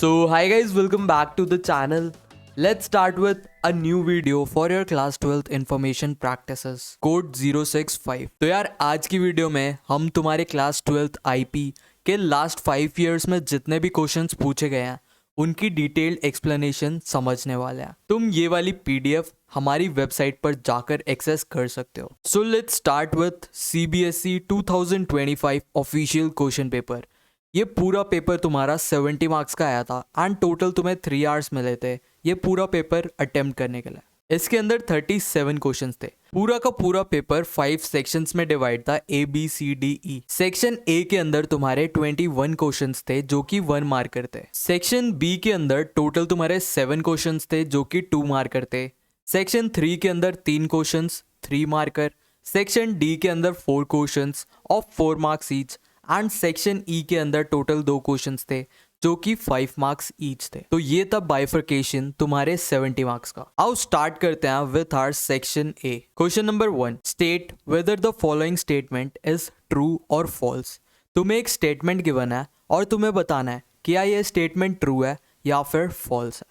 So hi guys, welcome back to the channel. Let's start with a new video for your class 12th information practices code 065. तो यार आज की video में हम तुम्हारे class 12th IP के last 5 years में जितने भी क्वेश्चंस पूछे गए हैं उनकी डिटेल्ड एक्सप्लेनेशन समझने वाले हैं। तुम ये वाली पीडीएफ हमारी वेबसाइट पर जाकर एक्सेस कर सकते हो। So let's start with CBSE 2025 official question paper. ये पूरा पेपर तुम्हारा 70 मार्क्स का आया था एंड टोटल तुम्हें 3 आवर्स मिले थे ये पूरा पेपर अटेम्प्ट करने के लिए। इसके अंदर 37 क्वेश्चंस थे। पूरा का पूरा पेपर 5 सेक्शंस में डिवाइड था, ABCDE। सेक्शन ए के अंदर तुम्हारे 21 क्वेश्चंस थे जो कि 1 मार्कर थे। सेक्शन बी के अंदर टोटल तुम्हारे 7 क्वेश्चंस थे जो कि 2 मार्कर थे। सेक्शन 3 के अंदर 3 क्वेश्चंस 3 मार्कर। सेक्शन डी के अंदर 4 questions of 4 marks each and section E के अंदर टोटल 2 क्वेश्चंस थे जो कि 5 मार्क्स ईच थे। तो ये था बाइफर्केशन तुम्हारे 70 मार्क्स का। आओ स्टार्ट करते हैं with our section A. Question number 1, state whether the following statement is true और फॉल्स। तुम्हें एक स्टेटमेंट गिवन है और तुम्हें बताना है क्या ये स्टेटमेंट ट्रू है या फिर फॉल्स है।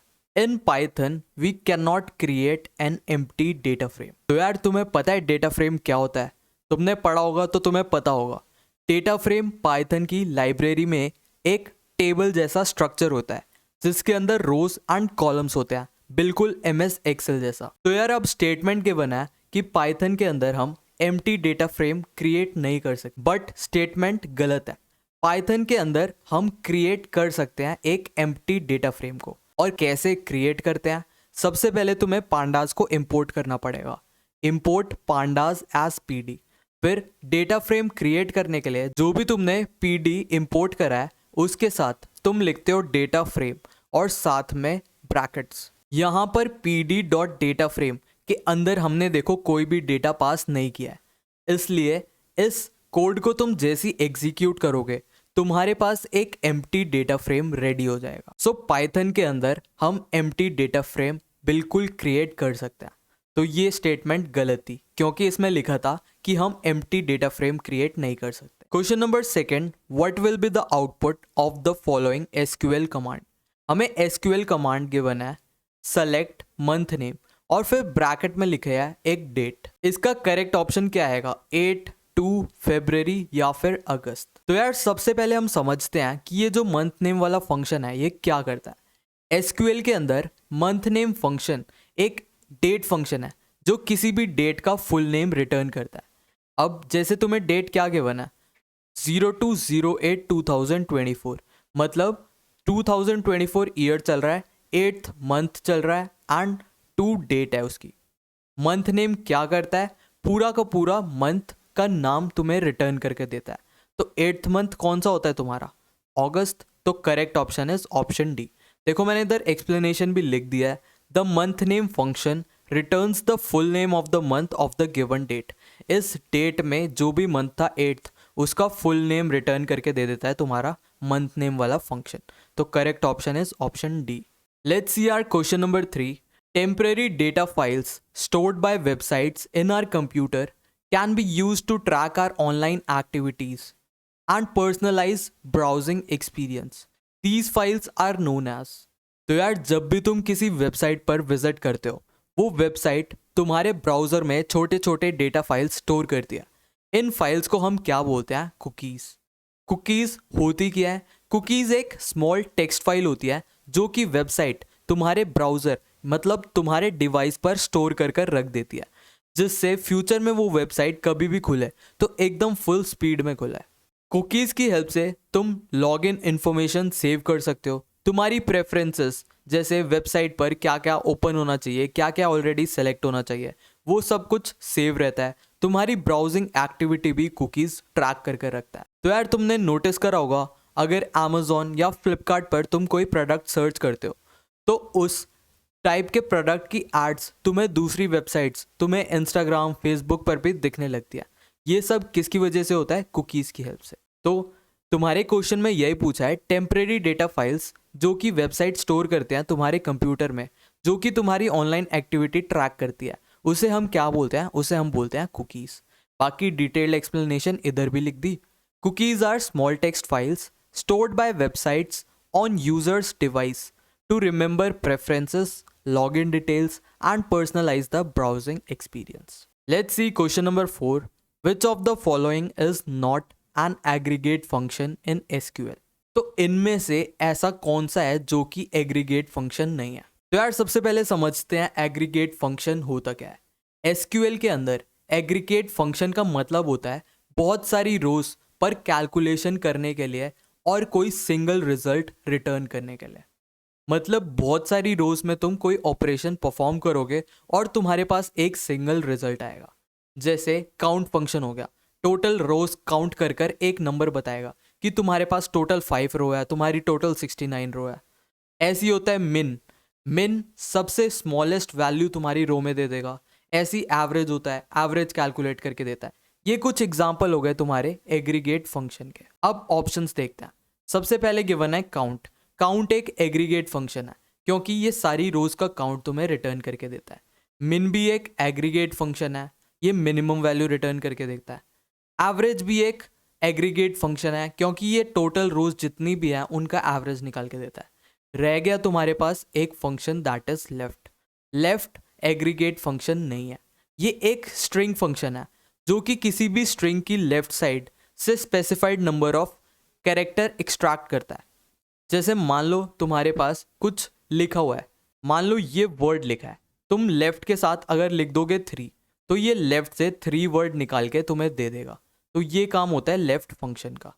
In Python we can not create an empty data frame. तो यार तुम्हें पता है डेटा फ्रेम क्या होता है? तुमने पढ़ा होगा तो तुम्हें पता होगा। डेटा फ्रेम पाइथन की लाइब्रेरी में एक टेबल जैसा स्ट्रक्चर होता है जिसके अंदर रोज एंड कॉलम्स होते हैं, बिल्कुल MS एक्सेल जैसा। तो यार अब स्टेटमेंट गिवन है कि पाइथन के अंदर हम एम्प्टी डेटा फ्रेम क्रिएट नहीं कर सकते, बट स्टेटमेंट गलत है। पाइथन के अंदर हम क्रिएट कर सकते हैं एक एम्प्टी डेटा फ्रेम को। और कैसे क्रिएट करते हैं? सबसे पहले तुम्हें पांडास को इंपोर्ट करना पड़ेगा। Import pandas as PD। फिर डेटा फ्रेम क्रिएट करने के लिए जो भी तुमने PD इंपोर्ट करा है उसके साथ तुम लिखते हो डेटा फ्रेम और साथ में ब्रैकेट्स। यहाँ पर PD डॉट डेटा फ्रेम के अंदर हमने देखो कोई भी डेटा पास नहीं किया है, इसलिए इस कोड को तुम जैसी एग्जीक्यूट करोगे तुम्हारे पास एक एम्प्टी डेटा फ्रेम रेडी हो जाएगा। सो पाइथन के अंदर हम एम्प्टी डेटा फ्रेम बिल्कुल क्रिएट कर सकते हैं। तो ये स्टेटमेंट गलत थी क्योंकि इसमें लिखा था कि हम एम्प्टी डेटा फ्रेम क्रिएट नहीं कर सकते। Question number 2, what will be the output of the following SQL command. हमें SQL कमांड गिवन है सेलेक्ट मंथ नेम और फिर ब्रैकेट में लिखा है एक डेट। इसका करेक्ट ऑप्शन क्या आएगा? 8, 2 फरवरी या फिर अगस्त। तो यार सबसे पहले हम समझते हैं कि ये जो मंथ नेम वाला फंक्शन है ये क्या करता है। SQL के अंदर मंथ नेम फंक्शन एक डेट फंक्शन है जो किसी भी डेट का फुल नेम रिटर्न करता है। अब जैसे तुम्हें डेट क्या गिवन है 02/08/2024, मतलब 2024 ईयर चल रहा है, 8th मंथ चल रहा है एंड 2 डेट है उसकी। मंथ नेम क्या करता है? पूरा का पूरा मंथ का नाम तुम्हें रिटर्न करके देता है। तो 8th मंथ कौन सा होता है तुम्हारा? अगस्त। तो correct option is option D. देखो मैंने इधर एक्सप्लेनेशन भी लिख दिया है। The month name function returns the full name of the month of the given date. इस डेट में जो भी मंथ था 8th उसका फुल नेम रिटर्न करके दे देता है तुम्हारा मंथ नेम वाला फंक्शन। तो correct option is option D. Let's see our question number 3, temporary data files stored by websites in our computer can be used to track our online activities and personalize browsing experience. These files are known as. तो यार जब भी तुम किसी website पर visit करते हो वो वेबसाइट तुम्हारे ब्राउजर में छोटे छोटे डेटा फाइल्स स्टोर करती है। इन फाइल्स को हम क्या बोलते हैं? कुकीज़। कुकीज़ होती क्या है? कुकीज़ एक स्मॉल टेक्स्ट फाइल होती है जो कि वेबसाइट तुम्हारे ब्राउज़र मतलब तुम्हारे डिवाइस पर स्टोर कर कर रख देती है, जिससे फ्यूचर में वो वेबसाइट कभी भी खुले तो एकदम फुल स्पीड में खुला है। कुकीज़ की हेल्प से तुम लॉगिन इन्फॉर्मेशन सेव कर सकते हो। तुम्हारी प्रेफरेंसेस जैसे वेबसाइट पर क्या क्या ओपन होना चाहिए, क्या क्या ऑलरेडी सेलेक्ट होना चाहिए, वो सब कुछ सेव रहता है। तुम्हारी ब्राउजिंग एक्टिविटी भी कुकीज़ ट्रैक करके रखता है। तो यार तुमने नोटिस करा होगा अगर अमेजोन या फ्लिपकार्ट पर तुम कोई प्रोडक्ट सर्च करते हो तो उस टाइप के प्रोडक्ट की एड्स तुम्हें दूसरी वेबसाइट्स, तुम्हें इंस्टाग्राम फेसबुक पर भी दिखने लगती है। ये सब किसकी वजह से होता है? कुकीज़ की हेल्प से। तो तुम्हारे क्वेश्चन में यही पूछा है टेम्परेरी डेटा फाइल्स जो कि वेबसाइट स्टोर करते हैं तुम्हारे कंप्यूटर में, जो कि तुम्हारी ऑनलाइन एक्टिविटी ट्रैक करती है, उसे हम क्या बोलते हैं? उसे हम बोलते हैं कुकीज़। बाकी डिटेल्ड एक्सप्लेनेशन इधर भी लिख दी। Cookies are small text files stored by websites on user's device to remember preferences, login details, and personalize the browsing experience. Let's see question number 4. Which of the following is not an aggregate function in SQL? तो इनमें से ऐसा कौन सा है जो कि aggregate function नहीं है? तो यार सबसे पहले समझते हैं एग्रीगेट फंक्शन होता क्या है। SQL के अंदर एग्रीगेट फंक्शन का मतलब होता है बहुत सारी रोज पर कैलकुलेशन करने के लिए और कोई सिंगल रिजल्ट रिटर्न करने के लिए। मतलब बहुत सारी रोज में तुम कोई ऑपरेशन परफॉर्म करोगे और तुम्हारे पास एक सिंगल रिजल्ट आएगा। जैसे काउंट फंक्शन हो गया, टोटल रोज काउंट कर कर एक नंबर बताएगा कि तुम्हारे पास टोटल 5 रो है, तुम्हारी टोटल 69 रो है। ऐसी होता है मिन, मिन सबसे स्मॉलेस्ट वैल्यू तुम्हारी रो में दे देगा। ऐसी एवरेज होता है, एवरेज कैलकुलेट करके देता है। ये कुछ एग्जाम्पल हो गए तुम्हारे एग्रीगेट फंक्शन के। अब ऑप्शंस देखते हैं। सबसे पहले गिवन है काउंट। काउंट एक एग्रीगेट फंक्शन है क्योंकि ये सारी रोज का काउंट तुम्हें रिटर्न करके देता है। मिन भी एक एग्रीगेट फंक्शन है, ये मिनिमम वैल्यू रिटर्न करके देता है। एवरेज भी एक एग्रीगेट फंक्शन है क्योंकि ये टोटल रोज जितनी भी है उनका एवरेज निकाल के देता है। रह गया तुम्हारे पास एक function that is left. Left aggregate function नहीं है, ये एक स्ट्रिंग फंक्शन है जो कि किसी भी स्ट्रिंग की लेफ्ट साइड से specified number of character extract करता है। जैसे मान लो तुम्हारे पास कुछ लिखा हुआ है, मान लो ये वर्ड लिखा है, तुम लेफ्ट के साथ अगर लिख दोगे 3 तो ये लेफ्ट से 3 वर्ड निकाल के तुम्हें दे देगा। तो ये काम होता है लेफ्ट फंक्शन का।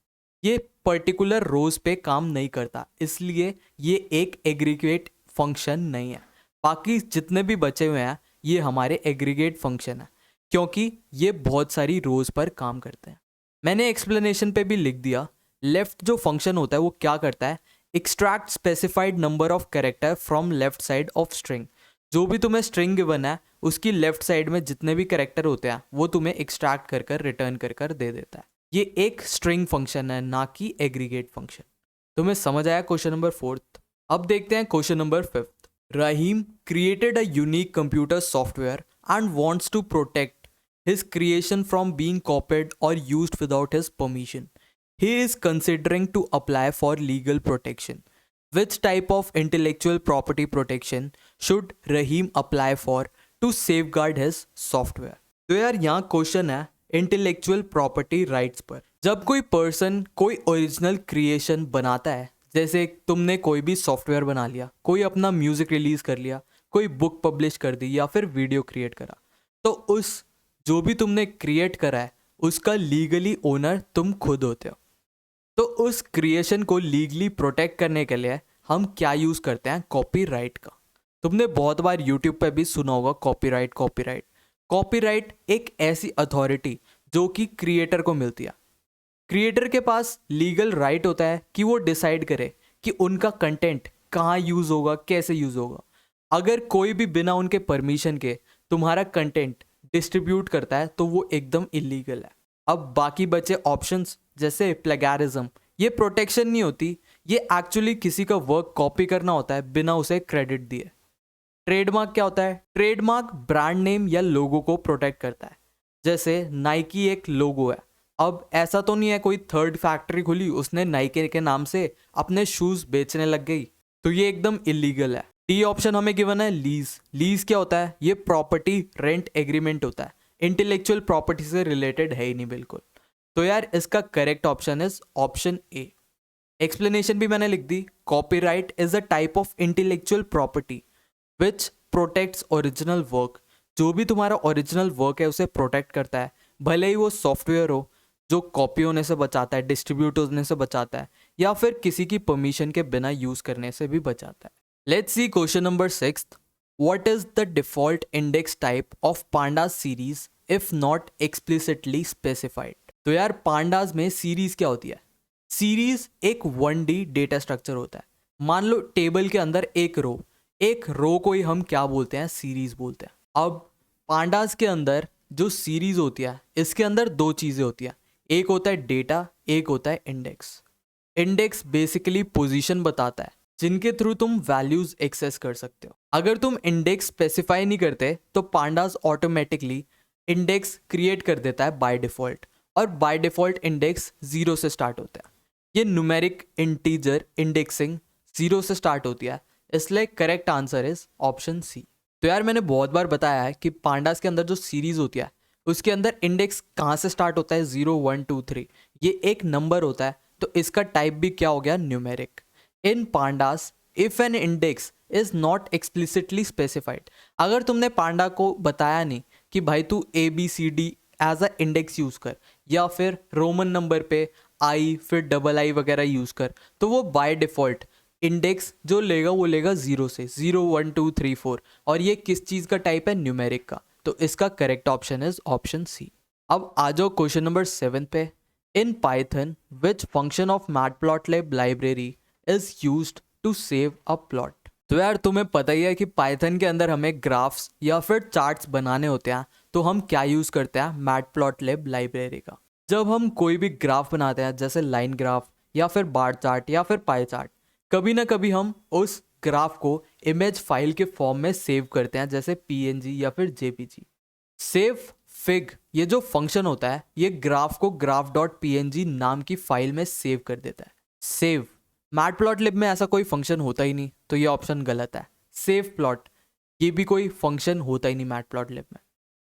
ये पर्टिकुलर रोज पे काम नहीं करता, इसलिए ये एक एग्रीगेट फंक्शन नहीं है। बाकी जितने भी बचे हुए हैं ये हमारे एग्रीगेट फंक्शन है क्योंकि ये बहुत सारी रोज पर काम करते हैं। मैंने एक्सप्लेनेशन पे भी लिख दिया। लेफ्ट जो फंक्शन होता है वो क्या करता है, extract specified number of character from left side of string. जो भी तुम्हें स्ट्रिंग गिवन है उसकी लेफ्ट साइड में जितने भी कैरेक्टर होते हैं वो तुम्हें एक्सट्रैक्ट कर कर रिटर्न कर कर दे देता है। ये एक स्ट्रिंग फंक्शन है, ना कि एग्रीगेट फंक्शन। तुम्हें समझ आया क्वेश्चन नंबर 4th। अब देखते हैं question number 5th। Rahim created a unique computer software and wants to protect his creation from being copied or used without his permission. He is considering to apply for legal protection. Which type of intellectual property protection should Rahim apply for to safeguard his software? तो यार यहाँ question है intellectual property rights पर। जब कोई person कोई original creation बनाता है, जैसे तुमने कोई भी सॉफ्टवेयर बना लिया, कोई अपना म्यूजिक रिलीज कर लिया, कोई बुक पब्लिश कर दी या फिर वीडियो क्रिएट करा, तो उस जो भी तुमने क्रिएट करा है उसका लीगली ओनर तुम खुद होते हो। तो उस क्रिएशन को लीगली प्रोटेक्ट करने के लिए हम क्या यूज़ करते हैं, कॉपीराइट का। तुमने बहुत बार यूट्यूब पे भी सुना होगा कॉपीराइट कॉपीराइट। कॉपीराइट एक ऐसी अथॉरिटी जो कि क्रिएटर को मिलती है। क्रिएटर के पास लीगल राइट होता है कि वो डिसाइड करे कि उनका कंटेंट कहाँ यूज़ होगा, कैसे यूज़ होगा। अगर कोई भी बिना उनके परमिशन के तुम्हारा कंटेंट डिस्ट्रीब्यूट करता है तो वो एकदम इलीगल है। अब बाकी बचे ऑप्शंस जैसे प्लेगैरिज्म, ये प्रोटेक्शन नहीं होती, ये एक्चुअली किसी का वर्क कॉपी करना होता है बिना उसे क्रेडिट दिए। ट्रेडमार्क क्या होता है, ट्रेडमार्क ब्रांड नेम या लोगो को प्रोटेक्ट करता है। जैसे नाइकी एक लोगो है, अब ऐसा तो नहीं है कोई थर्ड फैक्ट्री खुली उसने नाइकी के नाम से अपने शूज बेचने लग गई, तो ये एकदम इलीगल है। डी ऑप्शन हमें गिवन है लीज। लीज क्या होता है, ये प्रॉपर्टी रेंट एग्रीमेंट होता है, इंटेलेक्चुअल प्रॉपर्टी से रिलेटेड है ही नहीं बिल्कुल। तो यार इसका correct option is option A. Explanation भी मैंने लिख दी। Copyright is a type of intellectual property which protects original work. जो भी तुम्हारा ओरिजिनल वर्क है उसे प्रोटेक्ट करता है, भले ही वो सॉफ्टवेयर हो जो कॉपी होने से बचाता है, डिस्ट्रीब्यूट होने से बचाता है, या फिर किसी की परमिशन के बिना यूज करने से भी बचाता है। Let's see question number 6th। What is the default index type of pandas series if not explicitly specified? तो यार पांडास में सीरीज क्या होती है? सीरीज एक 1D डेटा स्ट्रक्चर होता है। मान लो टेबल के अंदर एक रो को ही हम क्या बोलते हैं, सीरीज बोलते हैं। अब पांडास के अंदर जो सीरीज होती है इसके अंदर 2 चीजें होती है, एक होता है डेटा, एक होता है इंडेक्स। इंडेक्स बेसिकली पोजीशन बताता है जिनके थ्रू तुम वैल्यूज एक्सेस कर सकते हो। अगर तुम इंडेक्स स्पेसिफाई नहीं करते तो पांडास ऑटोमेटिकली इंडेक्स क्रिएट कर देता है बाय डिफॉल्ट, और बाय डिफॉल्ट इंडेक्स 0 से स्टार्ट होता है। ये न्यूमेरिक इंटीजर इंडेक्सिंग 0 से स्टार्ट होती है, इसलिए correct answer is option C. तो यार मैंने बहुत बार बताया है कि पांडास के अंदर जो सीरीज होती है उसके अंदर इंडेक्स कहाँ से स्टार्ट होता है, 0 1 2 3, ये एक नंबर होता है, तो इसका टाइप भी क्या हो गया, numeric. In pandas if an index is not explicitly specified, अगर तुमने पांडा को बताया नहीं कि भाई तू ABCD as a index use कर या फिर रोमन नंबर पे आई फिर डबल आई वगैरह यूज कर, तो वो बाय डिफॉल्ट इंडेक्स जो लेगा वो लेगा 0 से, 0 1 2 3 4, और ये किस चीज का टाइप है, न्यूमेरिक का। तो इसका correct option is option C. अब आ जाओ क्वेश्चन नंबर 7 पे। In Python which function of matplotlib library is used to save a plot. तो यार तुम्हें पता ही है कि पाइथन के अंदर हमें ग्राफ्स या फिर चार्ट्स बनाने होते हैं, तो हम क्या यूज करते हैं, मैटप्लॉटलिब लाइब्रेरी का। जब हम कोई भी ग्राफ बनाते हैं जैसे लाइन ग्राफ या फिर बार चार्ट या फिर पाई चार्ट, कभी ना कभी हम उस ग्राफ को इमेज फाइल के फॉर्म में सेव करते हैं जैसे PNG या फिर JPG। सेव फिग ये जो फंक्शन होता है ये ग्राफ को graph.png नाम की फाइल में सेव कर देता है। सेव मैटप्लॉटलिब में ऐसा कोई फंक्शन होता ही नहीं, तो ये ऑप्शन गलत है। सेव प्लॉट ये भी कोई फंक्शन होता ही नहीं मैटप्लॉटलिब में।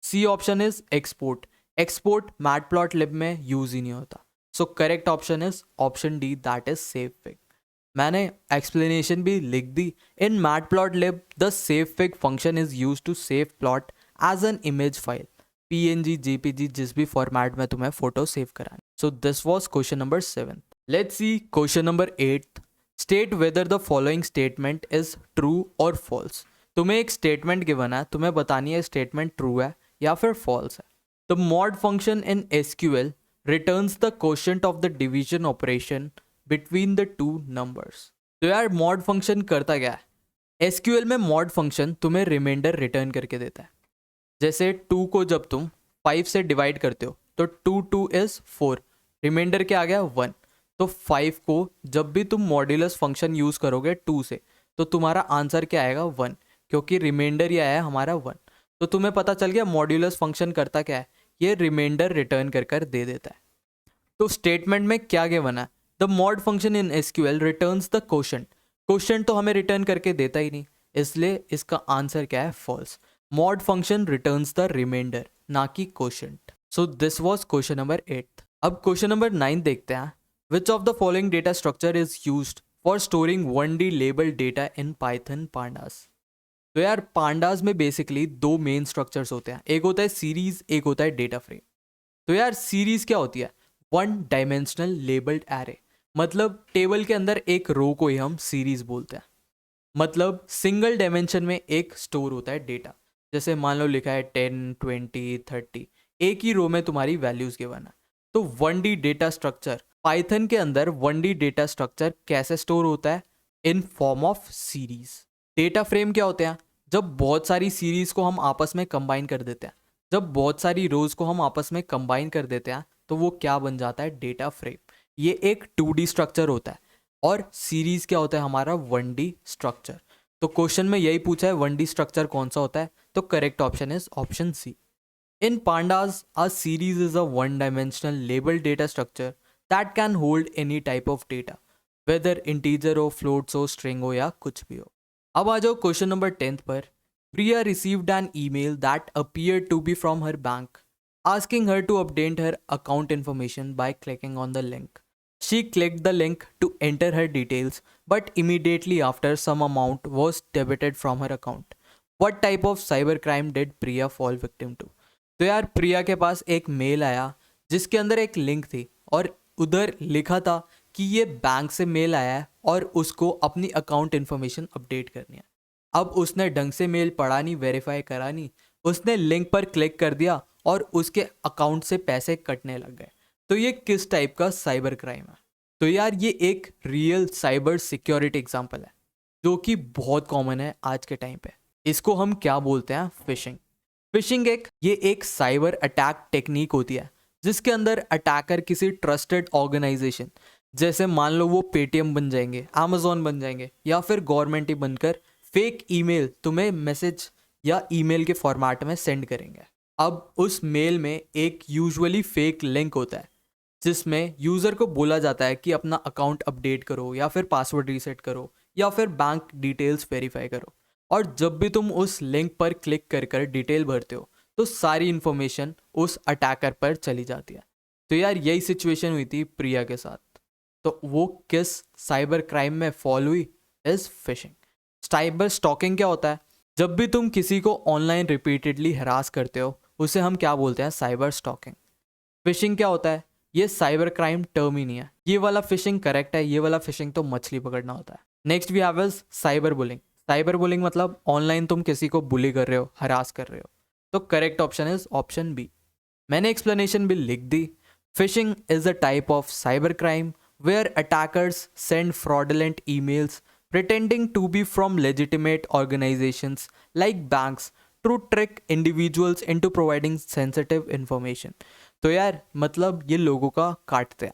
C option is export, export matplotlib में यूज ही नहीं होता। So correct option is option D, that is savefig. मैंने एक्सप्लेनेशन भी लिख दी। In matplotlib the savefig function is use to save plot as an image file, PNG JPG जिस भी फॉर्मेट में तुम्हें फोटो सेव कराना। So this was question number 7। Let's see question number 8। State whether the following statement is true और false. तुम्हें एक statement given है, तुम्हें बतानी है स्टेटमेंट ट्रू है या फिर फॉल्स है। The mod function in SQL returns the quotient of the division operation between the two numbers. तो यार मॉड फंक्शन करता क्या है, SQL में मॉड फंक्शन तुम्हें रिमाइंडर रिटर्न करके देता है। जैसे 2 को जब तुम 5 से डिवाइड करते हो तो 2 2 इज 4, रिमाइंडर क्या आ गया 1। तो 5 को जब भी तुम मॉड्यूलस फंक्शन यूज करोगे 2 से, तो तुम्हारा आंसर क्या आएगा 1, क्योंकि रिमाइंडर ही आया हमारा 1। तो तुम्हें पता चल गया मॉड्यूलस फंक्शन करता क्या है, ये रिमाइंडर रिटर्न कर दे देता है। तो स्टेटमेंट में क्या गिवन है, the mod function in SQL returns the quotient. Quotient तो हमें रिटर्न करके देता ही नहीं, इसलिए इसका आंसर क्या है, false. Mod function returns the remainder, ना कि quotient. So this was question number 8। अब क्वेश्चन नंबर 9 देखते हैं। Which of the following data structure is used for storing 1D label data in Python pandas. तो यार pandas में basically दो main structures होते हैं, एक होता है सीरीज, एक होता है डेटा फ्रेम। तो यार सीरीज क्या होती है, 1 डायमेंशनल लेबल्ड एरे, मतलब टेबल के अंदर एक रो को ही हम सीरीज बोलते हैं। मतलब सिंगल डायमेंशन में एक स्टोर होता है डेटा, जैसे मान लो लिखा है 10 20 30, एक ही रो में तुम्हारी वैल्यूज गिवन है। तो 1D डेटा स्ट्रक्चर, पाइथन के अंदर 1D डेटा स्ट्रक्चर कैसे स्टोर होता है, in form of series. Data frame क्या होते हैं, जब बहुत सारी सीरीज को हम आपस में कंबाइन कर देते हैं, जब बहुत सारी रोज को हम आपस में कंबाइन कर देते हैं, तो वो क्या बन जाता है, डेटा फ्रेम। ये एक 2D स्ट्रक्चर होता है, और सीरीज क्या होता है हमारा 1D स्ट्रक्चर। तो क्वेश्चन में यही पूछा है 1D स्ट्रक्चर कौन सा होता है, तो correct option is option C. In pandas a series is a 1 dimensional labelled data structure that can hold any type of data, whether integer हो, फ्लोट्स हो, स्ट्रिंग हो, या कुछ भी हो। अब आ जाओ क्वेश्चन नंबर 10 पर। Priya received an email that appeared to be from her bank, asking her to update her account information by clicking on the link. She clicked the link to enter her details, but immediately after some amount was debited from her account. What type of cybercrime did Priya fall victim to? तो यार प्रिया के पास एक mail आया जिसके अंदर एक link थी, और उधर लिखा था कि ये बैंक से मेल आया है और उसको अपनी अकाउंट इन्फॉर्मेशन अपडेट करनी है। अब उसने ढंग से मेल पढ़ा नहीं, वेरीफाई करा नहीं, उसने लिंक पर क्लिक कर दिया और उसके अकाउंट से पैसे कटने लग गए। तो ये किस टाइप का साइबर क्राइम है? तो यार ये एक रियल साइबर सिक्योरिटी एग्जांपल है जो कि बहुत कॉमन है आज के टाइम पे। इसको हम क्या बोलते हैं, फिशिंग। फिशिंग एक साइबर अटैक टेक्निक होती है जिसके अंदर अटैकर किसी ट्रस्टेड ऑर्गेनाइजेशन, जैसे मान लो वो पेटीएम बन जाएंगे, अमेजोन बन जाएंगे, या फिर गवर्नमेंट ही बनकर फेक ईमेल तुम्हें मैसेज या ईमेल के फॉर्मेट में सेंड करेंगे। अब उस मेल में एक यूजुअली फेक लिंक होता है जिसमें यूज़र को बोला जाता है कि अपना अकाउंट अपडेट करो या फिर पासवर्ड रीसेट करो या फिर बैंक डिटेल्स वेरीफाई करो। और जब भी तुम उस लिंक पर क्लिक कर कर डिटेल भरते हो तो सारी इन्फॉर्मेशन उस अटैकर पर चली जाती है। तो यार यही सिचुएशन हुई थी प्रिया के साथ। तो वो किस साइबर क्राइम में फॉल हुई? Is fishing. साइबर स्टॉकिंग क्या होता है? जब भी तुम किसी को ऑनलाइन रिपीटेडली हरास करते हो उसे हम क्या बोलते हैं? Cyber stalking. फिशिंग क्या होता है? ये साइबर क्राइम टर्म ही नहीं है। ये वाला फिशिंग करेक्ट है, ये वाला फिशिंग तो मछली पकड़ना होता है। Next we have is cyber bullying. Cyber bullying मतलब ऑनलाइन तुम किसी को बुली कर रहे हो, हरास कर रहे हो। तो correct option is option B. मैंने एक्सप्लेनेशन भी लिख दी। Phishing is a type of cyber crime where attackers send fraudulent emails pretending to be from legitimate organizations like banks to trick individuals into providing sensitive information। तो यार मतलब ये लोगों का काटते हैं,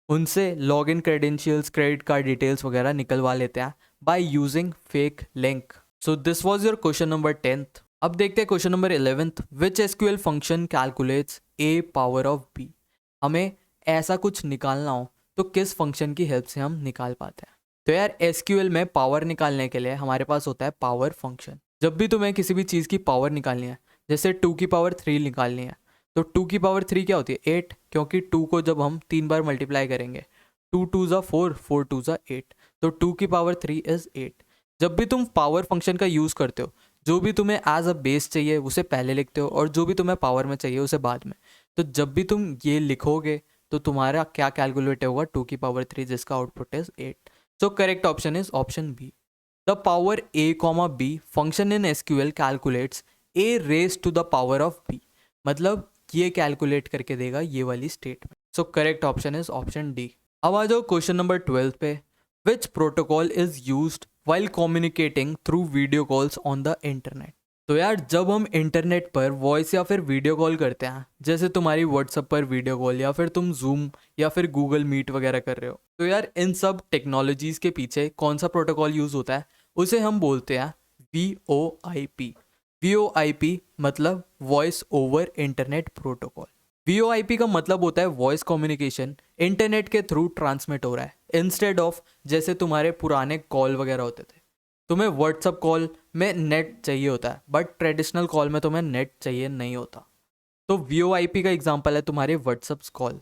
उनसे login credentials, credit card details वगैरह निकलवा लेते हैं by using fake link. So this was your question number 10th। अब देखते हैं question number 11th। Which SQL function calculates A power of B. हमें ऐसा कुछ निकालना हो तो किस फंक्शन की हेल्प से हम निकाल पाते हैं? तो यार एसक्यूएल में पावर निकालने के लिए हमारे पास होता है पावर फंक्शन। जब भी तुम्हें किसी भी चीज़ की पावर निकालनी है, जैसे 2 की पावर 3 निकालनी है, तो 2 की पावर 3 क्या होती है? 8, क्योंकि 2 को जब हम 3 बार मल्टीप्लाई करेंगे 2 2 ज़ा 4, 4 2 ज़ा 8, तो 2 की पावर 3 इज़ 8। जब भी तुम पावर फंक्शन का यूज़ करते हो, जो भी तुम्हें एज अ बेस चाहिए उसे पहले लिखते हो और जो भी तुम्हें पावर में चाहिए उसे बाद में। तो जब भी तुम ये लिखोगे तो तुम्हारा क्या कैलकुलेट होगा? 2 की पावर 3 जिसका output is 8। So correct option is option B. The power a comma B function in SQL calculates a raise to the power of b। मतलब ये कैलकुलेट करके देगा ये वाली statement. So correct option is option D. अब आ जाओ question number 12 पे। Which protocol is used while communicating through video calls on the internet. तो यार जब हम इंटरनेट पर वॉइस या फिर वीडियो कॉल करते हैं, जैसे तुम्हारी व्हाट्सएप पर वीडियो कॉल या फिर तुम जूम या फिर गूगल मीट वगैरह कर रहे हो, तो यार इन सब टेक्नोलॉजीज के पीछे कौन सा प्रोटोकॉल यूज होता है? उसे हम बोलते हैं VoIP। VoIP मतलब voice over internet protocol. VoIP का मतलब होता है वॉइस कम्युनिकेशन इंटरनेट के थ्रू ट्रांसमिट हो रहा है, इंस्टेड ऑफ जैसे तुम्हारे पुराने कॉल वगैरह होते थे। तुम्हें व्हाट्सअप कॉल में नेट चाहिए होता है, बट ट्रेडिशनल कॉल में तुम्हें नेट चाहिए नहीं होता। तो VoIP का एग्जांपल है तुम्हारे व्हाट्सअप कॉल।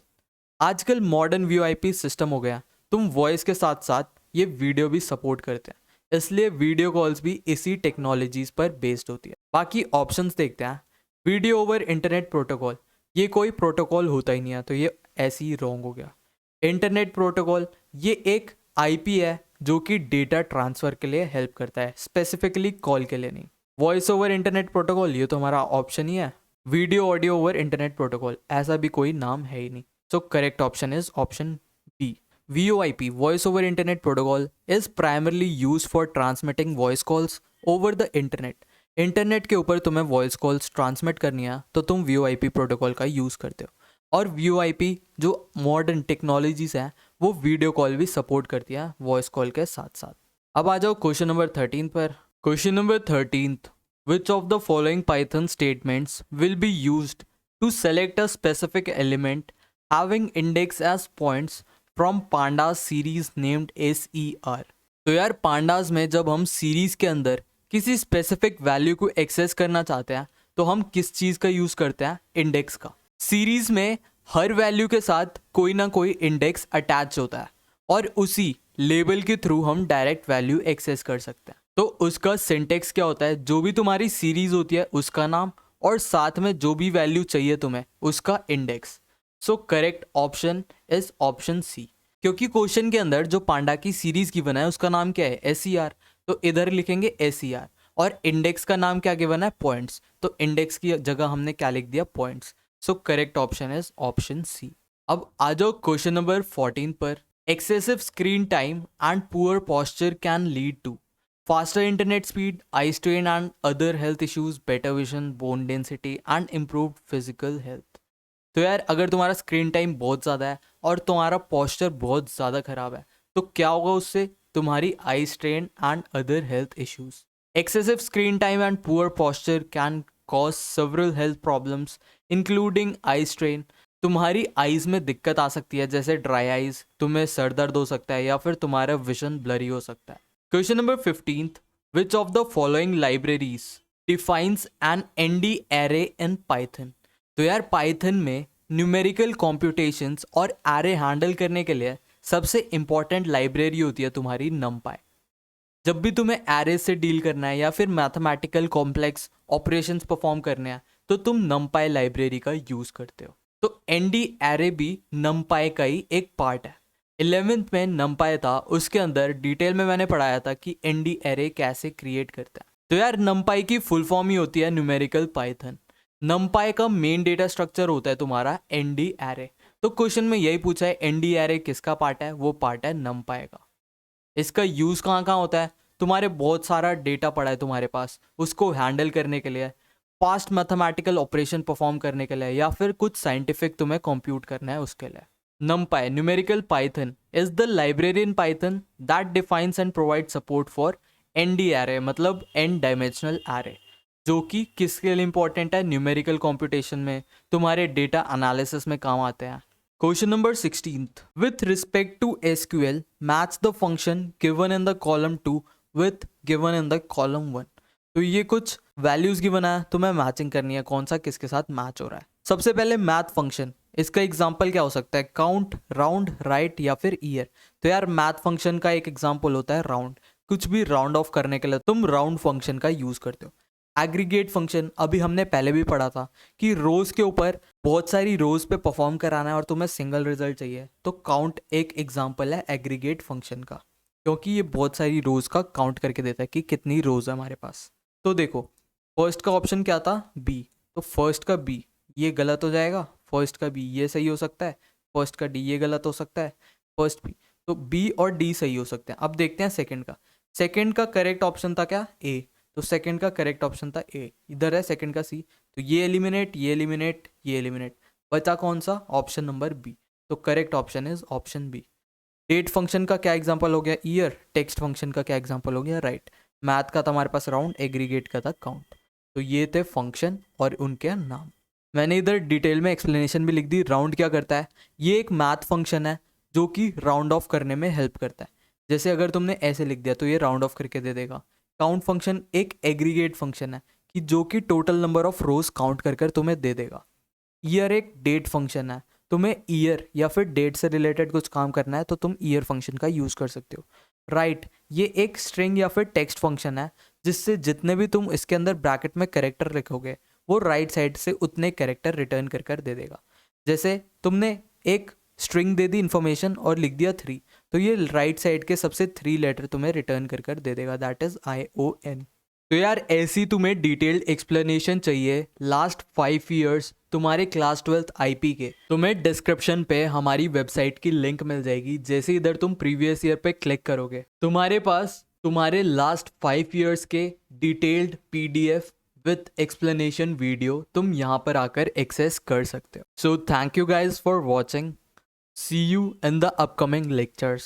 आजकल मॉडर्न VoIP सिस्टम हो गया, तुम वॉइस के साथ साथ ये वीडियो भी सपोर्ट करते हैं, इसलिए वीडियो कॉल्स भी इसी टेक्नोलॉजीज पर बेस्ड होती है। बाकी ऑप्शंस देखते हैं। वीडियो ओवर इंटरनेट प्रोटोकॉल, ये कोई प्रोटोकॉल होता ही नहीं है, तो ये ऐसे ही रॉन्ग हो गया। इंटरनेट प्रोटोकॉल ये एक IP है जो कि डेटा ट्रांसफर के लिए हेल्प करता है, स्पेसिफिकली कॉल के लिए नहीं। वॉइस ओवर इंटरनेट प्रोटोकॉल ये तो हमारा ऑप्शन ही है। Video audio over internet protocol ऐसा भी कोई नाम है ही नहीं। So correct option is option B. VoIP voice over internet protocol is primarily use for transmitting voice calls over the internet. Internet के ऊपर तुम्हें वॉइस कॉल्स ट्रांसमिट करनी है तो तुम VoIP प्रोटोकॉल का यूज़ करते हो। और VoIP जो मॉडर्न टेक्नोलॉजीज हैं वो वीडियो कॉल भी सपोर्ट करती है वॉइस कॉल के साथ साथ। अब आ जाओ क्वेश्चन नंबर 13 पर। Question number 13th। Which of the following Python statements will be used to select a specific element having index as points from pandas series named SER। तो यार पांडास में जब हम सीरीज के अंदर किसी स्पेसिफिक वैल्यू को एक्सेस करना चाहते हैं तो हम किस चीज़ का यूज़ करते हैं? इंडेक्स का। सीरीज में हर वैल्यू के साथ कोई ना कोई इंडेक्स अटैच होता है और उसी लेबल के थ्रू हम डायरेक्ट वैल्यू एक्सेस कर सकते हैं। तो उसका सिंटेक्स क्या होता है? जो भी तुम्हारी सीरीज होती है उसका नाम और साथ में जो भी वैल्यू चाहिए तुम्हें उसका index. So correct option is option C, क्योंकि क्वेश्चन के अंदर जो पांडा की सीरीज गिवन है उसका नाम क्या है? SER। तो इधर लिखेंगे SER और इंडेक्स का नाम क्या गिवन है? पॉइंट्स। तो इंडेक्स की जगह हमने क्या लिख दिया? Points. So correct option is option C. अब आ जाओ क्वेश्चन नंबर 14 पर। Excessive screen time and poor posture can lead to faster internet speed, eye strain and other health issues, better vision, bone density and improved physical health. तो यार अगर तुम्हारा screen time बहुत ज़्यादा है और तुम्हारा पॉस्चर बहुत ज़्यादा खराब है तो क्या होगा उससे? तुम्हारी आई strain and other health issues. Excessive screen time and poor posture can cause several health problems, including eye strain, तुम्हारी आईज में दिक्कत आ सकती है, जैसे ड्राई आईज, तुम्हें सर दर्द हो सकता है या फिर तुम्हारा विजन ब्लरी हो सकता है। Question number 15, which of the following libraries defines an ND array in Python. तो यार पाइथन में न्यूमेरिकल कॉम्प्यूटेशंस और एरे हैंडल करने के लिए सबसे इंपॉर्टेंट लाइब्रेरी होती है तुम्हारी नमपाई। जब भी तुम्हें एरे से डील करना है या फिर मैथमेटिकल कॉम्प्लेक्स ऑपरेशंस परफॉर्म करने हैं तो तुम नमपाई लाइब्रेरी का यूज करते हो। तो एनडी एरे भी नमपाई का ही एक पार्ट है। 11th में नमपाई था, उसके अंदर डिटेल में मैंने पढ़ाया था कि एनडी एरे कैसे क्रिएट करता है। तो यार नमपाई की फुल फॉर्म ही होती है न्यूमेरिकल पाइथन। नमपाई का मेन डेटा स्ट्रक्चर होता है तुम्हारा एनडी एरे। तो क्वेश्चन में यही पूछा है एनडी एरे किसका पार्ट है, वो पार्ट है नमपाई का। इसका यूज़ कहाँ कहाँ होता है, तुम्हारे बहुत सारा डेटा पड़ा है तुम्हारे पास, उसको हैंडल करने के लिए, फास्ट मैथमेटिकल ऑपरेशन परफॉर्म करने के लिए, या फिर कुछ साइंटिफिक तुम्हें कंप्यूट करना है उसके लिए। NumPy numerical Python is the library in Python that defines and provide support for ND array, मतलब एन डायमेंशनल एरे, जो कि किसके लिए इंपॉर्टेंट है, न्यूमेरिकल कॉम्पिटिशन में, तुम्हारे डेटा एनालिसिस में काम आते हैं। Question number 16th. With respect to SQL, match the function given in the column 2 with given in the column 1. तो ये कुछ वैल्यूज गिवन है, तुम्हें मैचिंग करनी है कौन सा किसके साथ मैच हो रहा है। सबसे पहले मैथ फंक्शन, इसका एग्जांपल क्या हो सकता है, काउंट, राउंड, राइट या फिर ईयर। तो यार मैथ फंक्शन का एक एग्जांपल होता है राउंड। कुछ भी राउंड ऑफ करने के लिए तुम राउंड फंक्शन का यूज करते हो। एग्रीगेट फंक्शन अभी हमने पहले भी पढ़ा था कि रोज के ऊपर बहुत सारी रोज पे परफॉर्म कराना है और तुम्हें सिंगल रिजल्ट चाहिए, तो काउंट एक एग्जांपल है एग्रीगेट फंक्शन का, क्योंकि ये बहुत सारी रोज का काउंट करके देता है कि कितनी रोज है हमारे पास। तो देखो फर्स्ट का ऑप्शन क्या था, बी, तो फर्स्ट का बी ये गलत हो जाएगा, फर्स्ट का बी ये सही हो सकता है, फर्स्ट का डी ये गलत हो सकता है, फर्स्ट बी, तो बी और डी सही हो सकते हैं। अब देखते हैं सेकंड का। सेकंड का करेक्ट ऑप्शन था क्या, ए, तो सेकंड का करेक्ट ऑप्शन था ए। इधर है सेकंड का सी, तो ये एलिमिनेट, ये एलिमिनेट, ये एलिमिनेट, बचा कौन सा, ऑप्शन नंबर बी। तो correct option is option B. Date function का क्या एग्जांपल हो गया, ईयर। टेक्स्ट फंक्शन का क्या एग्जांपल हो गया, राइट। मैथ का था हमारे पास राउंड, एग्रीगेट का था काउंट। तो ये थे फंक्शन और उनके नाम। मैंने इधर डिटेल में एक्सप्लेनेशन भी लिख दी। राउंड क्या करता है, ये एक मैथ फंक्शन है जो कि राउंड ऑफ करने में हेल्प करता है। जैसे अगर तुमने ऐसे लिख दिया तो ये राउंड ऑफ करके दे देगा। काउंट फंक्शन एक एग्रीगेट फंक्शन है कि जो कि total number of rose count कर कर तुम्हें दे देगा। ईयर एक डेट फंक्शन है, तुम्हें ईयर या फिर डेट से रिलेटेड कुछ काम करना है तो तुम ईयर फंक्शन का यूज कर सकते हो। राइट, ये एक स्ट्रिंग या फिर टेक्स्ट फंक्शन है जिससे जितने भी तुम इसके अंदर ब्रैकेट में कैरेक्टर लिखोगे वो राइट साइड से उतने कैरेक्टर रिटर्न कर कर दे देगा। जैसे तुमने एक स्ट्रिंग दे दी इन्फॉर्मेशन और लिख दिया 3, तो ये राइट साइड के सबसे 3 लेटर तुम्हें रिटर्न कर कर दे देगा, दैट इज ION। तो यार ऐसी तुम्हें डिटेल्ड एक्सप्लेनेशन चाहिए लास्ट 5 ईयर्स तुम्हारे क्लास 12th IP के, तुम्हें डिस्क्रिप्शन पे हमारी वेबसाइट की लिंक मिल जाएगी। जैसे इधर तुम प्रीवियस ईयर पे क्लिक करोगे तुम्हारे पास तुम्हारे लास्ट 5 ईयर्स के detailed PDF with explanation video तुम यहाँ पर आकर एक्सेस कर सकते हो। So thank you guys for watching. See you in the upcoming lectures.